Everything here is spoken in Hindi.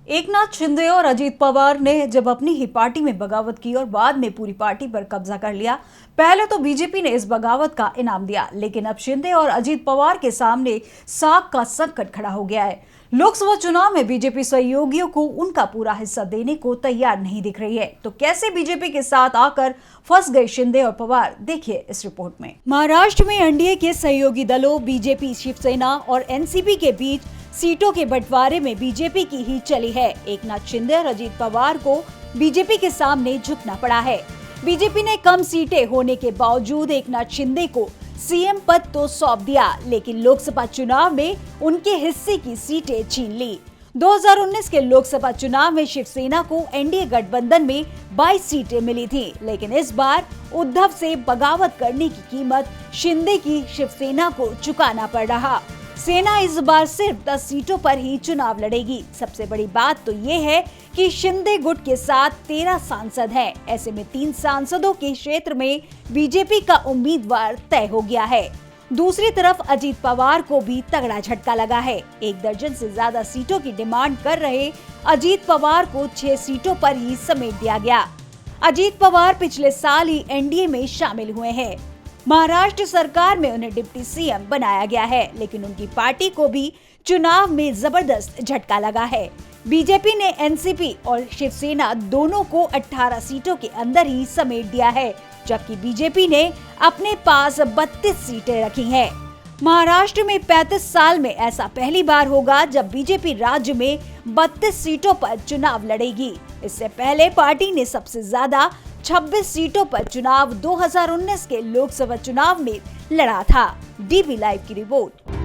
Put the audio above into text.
एकनाथ शिंदे और अजीत पवार ने जब अपनी ही पार्टी में बगावत की और बाद में पूरी पार्टी पर कब्जा कर लिया। पहले तो बीजेपी ने इस बगावत का इनाम दिया, लेकिन अब शिंदे और अजीत पवार के सामने साख का संकट खड़ा हो गया है। लोकसभा चुनाव में बीजेपी सहयोगियों को उनका पूरा हिस्सा देने को तैयार नहीं दिख रही है। तो कैसे बीजेपी के साथ आकर फंस गए शिंदे और पवार, देखिए इस रिपोर्ट में। महाराष्ट्र में एनडीए के सहयोगी दलों बीजेपी, शिवसेना और एनसीपी के बीच सीटों के बंटवारे में बीजेपी की ही चली है। एकनाथ शिंदे और अजीत पवार को बीजेपी के सामने झुकना पड़ा है। बीजेपी ने कम सीटें होने के बावजूद एकनाथ शिंदे को सीएम पद तो सौंप दिया, लेकिन लोकसभा चुनाव में उनके हिस्से की सीटें छीन ली। 2019 के लोकसभा चुनाव में शिवसेना को एनडीए गठबंधन में 22 सीटें मिली थी, लेकिन इस बार उद्धव से बगावत करने की कीमत शिंदे की शिवसेना को चुकाना पड़ रहा। सेना इस बार सिर्फ 10 सीटों पर ही चुनाव लड़ेगी। सबसे बड़ी बात तो ये है कि शिंदे गुट के साथ 13 सांसद हैं। ऐसे में 3 सांसदों के क्षेत्र में बीजेपी का उम्मीदवार तय हो गया है। दूसरी तरफ अजीत पवार को भी तगड़ा झटका लगा है। 1 दर्जन से ज्यादा सीटों की डिमांड कर रहे अजीत पवार को 6 सीटों पर ही समेट दिया गया। अजीत पवार पिछले साल ही एनडीए में शामिल हुए हैं। महाराष्ट्र सरकार में उन्हें डिप्टी सीएम बनाया गया है, लेकिन उनकी पार्टी को भी चुनाव में जबरदस्त झटका लगा है। बीजेपी ने एनसीपी और शिवसेना दोनों को 18 सीटों के अंदर ही समेट दिया है, जबकि बीजेपी ने अपने पास 32 सीटें रखी हैं। महाराष्ट्र में 35 साल में ऐसा पहली बार होगा जब बीजेपी राज्य में 32 सीटों पर चुनाव लड़ेगी। इससे पहले पार्टी ने सबसे ज्यादा 26 सीटों पर चुनाव 2019 के लोकसभा चुनाव में लड़ा था। डीबी लाइव की रिपोर्ट।